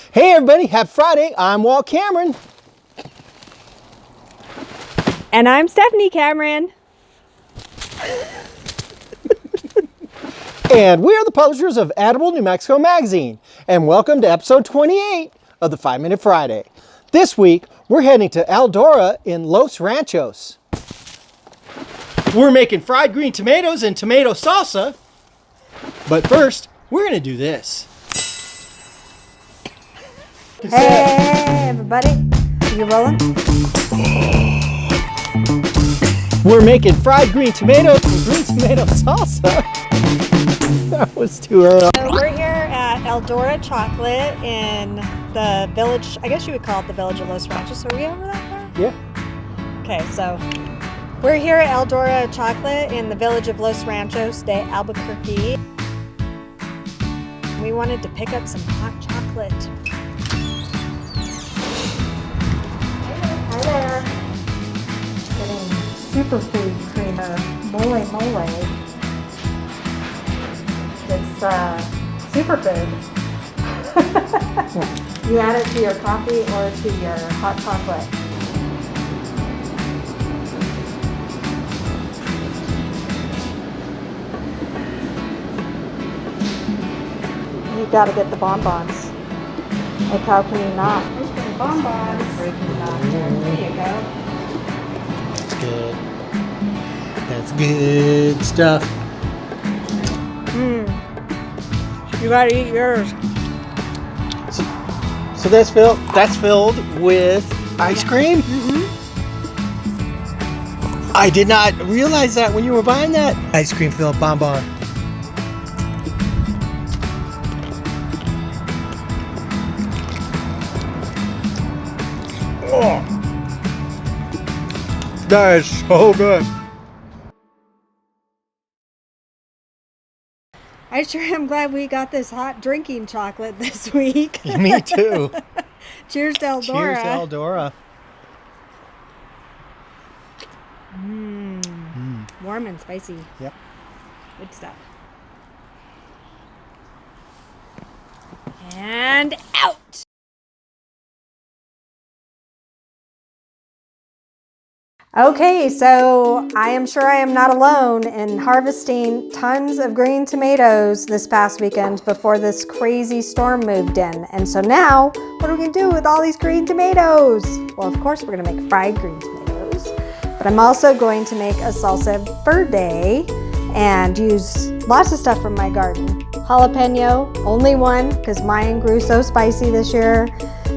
Hey everybody, happy Friday. I'm Walt Cameron. And I'm Stephanie Cameron. And we are the publishers of Edible New Mexico Magazine. And welcome to episode 28 of the 5 Minute Friday. This week, we're heading to Eldora in Los Ranchos. We're making fried green tomatoes and tomato salsa. But first, we're going to do this. Hey everybody, are you rolling? We're making fried green tomatoes and green tomato salsa. That was too early. So we're here at Eldora Chocolate in the village, I guess you would call it the village of Los Ranchos. Are we over that far? Yeah. Okay, so we're here at Eldora Chocolate in the village of Los Ranchos de Albuquerque. We wanted to pick up some hot chocolate. Hi there. Getting superfood creamer, mole. It's superfood. You add it to your coffee or to your hot chocolate. You gotta get the bonbons. Like how can you not? Bonbons. There you go. That's good. That's good stuff. You gotta eat yours. So that's filled with ice cream? Mm-hmm. I did not realize that when you were buying that ice cream filled bonbon. Oh, that is so good. I sure am glad we got this hot drinking chocolate this week. Me too. Cheers to Eldora. Cheers to Eldora. Warm and spicy. Yep. Good stuff. And out. Okay, so I am sure I am not alone in harvesting tons of green tomatoes this past weekend before this crazy storm moved in. And so now, what are we gonna do with all these green tomatoes? Well, of course, we're gonna make fried green tomatoes, but I'm also going to make a salsa verde and use lots of stuff from my garden. Jalapeno, only one, because mine grew so spicy this year.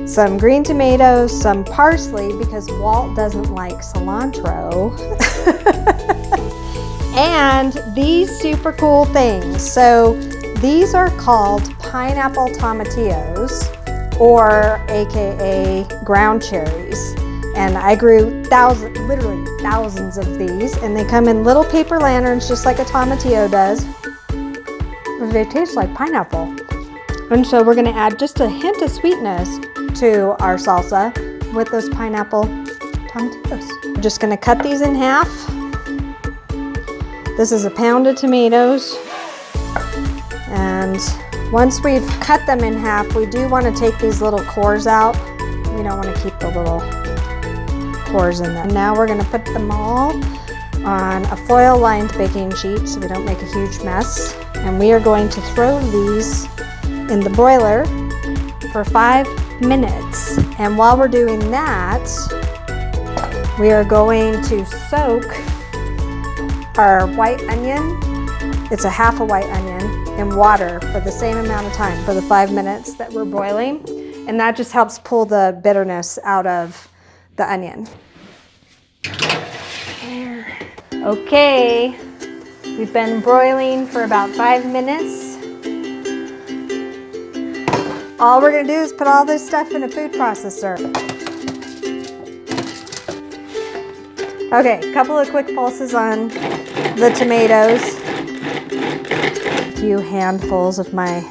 Some green tomatoes, some parsley because Walt doesn't like cilantro, and these super cool things. So these are called pineapple tomatillos, or AKA ground cherries. And I grew literally thousands of these, and they come in little paper lanterns just like a tomatillo does. But they taste like pineapple. And so we're gonna add just a hint of sweetness to our salsa with those pineapple tomatillos. We're just gonna cut these in half. This is a pound of tomatoes. And once we've cut them in half, we do wanna take these little cores out. We don't wanna keep the little cores in them. Now we're gonna put them all on a foil-lined baking sheet so we don't make a huge mess. And we are going to throw these in the broiler for 5 minutes. And while we're doing that, we are going to soak our white onion. It's a half a white onion in water for the same amount of time for the 5 minutes that we're boiling. And that just helps pull the bitterness out of the onion. Okay, we've been broiling for about 5 minutes. All we're gonna do is put all this stuff in a food processor. Okay, a couple of quick pulses on the tomatoes. A few handfuls of my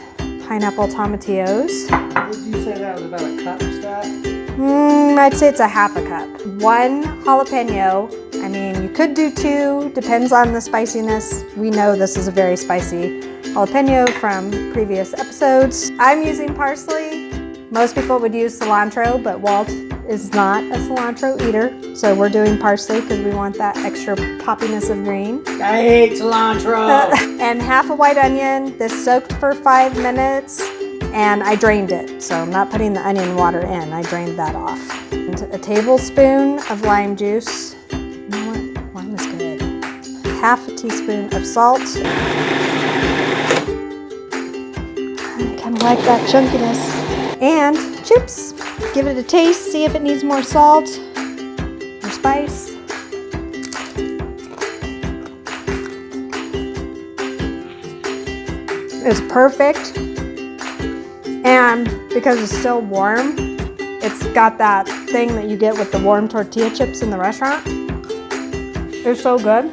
pineapple tomatillos. Would you say that was about a cup, Steph? I'd say it's a half a cup. 1 jalapeno. I mean, you could do 2, depends on the spiciness. We know this is a very spicy jalapeno from previous episodes. I'm using parsley. Most people would use cilantro, but Walt is not a cilantro eater. So we're doing parsley because we want that extra poppiness of green. I hate cilantro. And half a white onion. This soaked for 5 minutes and I drained it. So I'm not putting the onion water in. I drained that off. And a tablespoon of lime juice. You know what? Lime is good. Half a teaspoon of salt. I kind of like that chunkiness. And chips. Give it a taste, see if it needs more salt or spice. It's perfect. And because it's still warm, it's got that thing that you get with the warm tortilla chips in the restaurant. It's so good.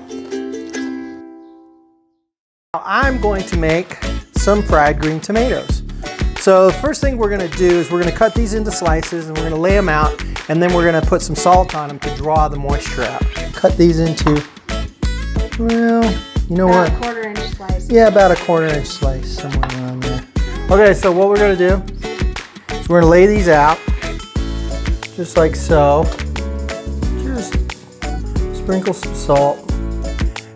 I'm going to make some fried green tomatoes. So the first thing we're going to do is we're going to cut these into slices and we're going to lay them out, and then we're going to put some salt on them to draw the moisture out. Cut these into, well, you know what? About a 1/4 inch slice. Yeah, about a 1/4 inch slice, somewhere around there. Okay, so what we're going to do is we're going to lay these out just like so. Just sprinkle some salt.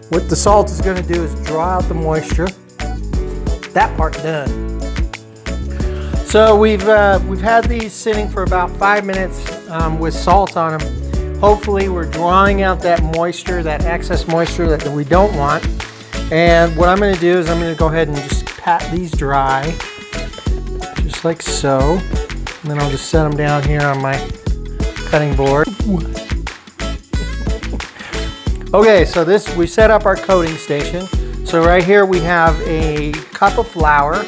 What the salt is going to do is draw out the moisture. That part done. So we've had these sitting for about 5 minutes with salt on them. Hopefully we're drawing out that moisture, that excess moisture that we don't want. And what I'm going to do is I'm going to go ahead and just pat these dry, just like so. And then I'll just set them down here on my cutting board. Okay, so we set up our coating station. So right here we have a cup of flour,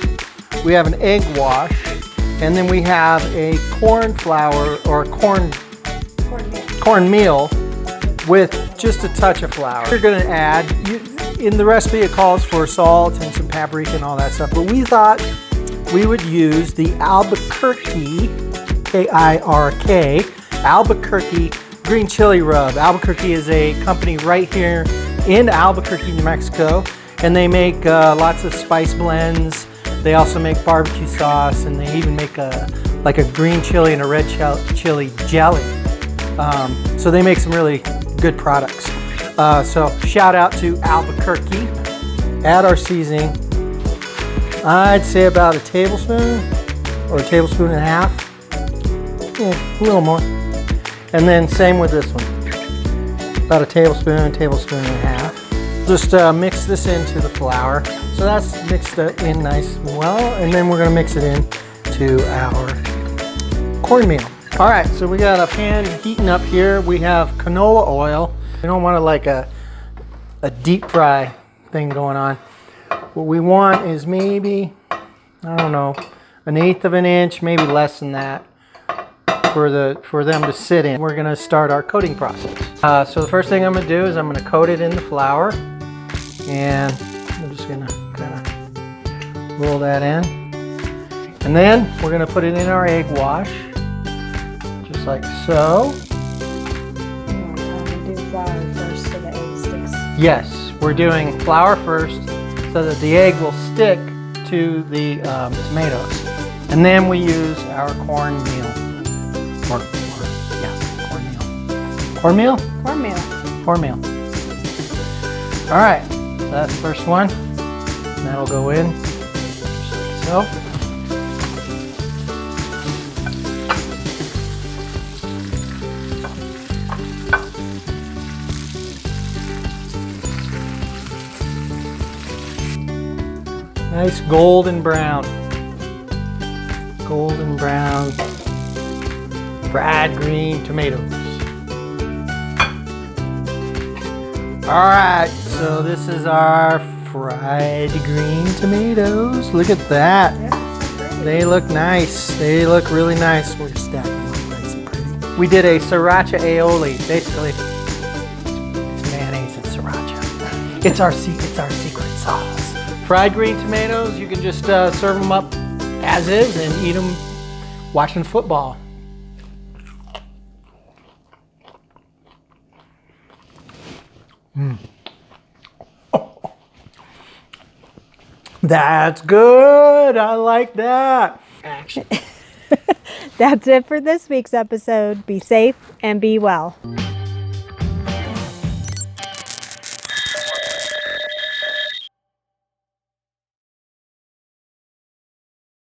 we have an egg wash, and then we have a corn flour or cornmeal with just a touch of flour. You're going to add, in the recipe it calls for salt and some paprika and all that stuff, but we thought we would use the AlbuKirky, K-I-R-K, AlbuKirky green chili rub. Albuquerque is a company right here in Albuquerque, New Mexico, and they make lots of spice blends. They also make barbecue sauce, and they even make like a green chili and a red chili jelly. So they make some really good products. So shout out to AlbuKirky. Add our seasoning. I'd say about a tablespoon or a tablespoon and a half. Yeah, a little more. And then same with this one. About a tablespoon and a half. Just mix this into the flour. So that's mixed in nice and well, and then we're gonna mix it in to our cornmeal. All right, so we got a pan heating up here. We have canola oil. We don't want like a deep fry thing going on. What we want is maybe, I don't know, 1/8 of an inch, maybe less than that, for them to sit in. We're gonna start our coating process. So the first thing I'm gonna do is I'm gonna coat it in the flour, and I'm just gonna kind of roll that in. And then we're gonna put it in our egg wash, just like so. Do flour first so the egg sticks. Yes, we're doing flour first so that the egg will stick to the tomatoes. And then we use our cornmeal. Cornmeal? Cornmeal. Cornmeal. All right, so that's the first one. And that'll go in, just like so. Nice golden brown. Golden brown fried green tomatoes. All right, so this is our fried green tomatoes. Look at that. Yeah, They look nice. They look really nice. We're stacking them nice and pretty. We did a sriracha aioli. Basically, it's mayonnaise and sriracha. It's our secret sauce. Fried green tomatoes, you can just serve them up as is and eat them watching football. Oh. That's good. I like that. Action. That's it for this week's episode. Be safe and be well.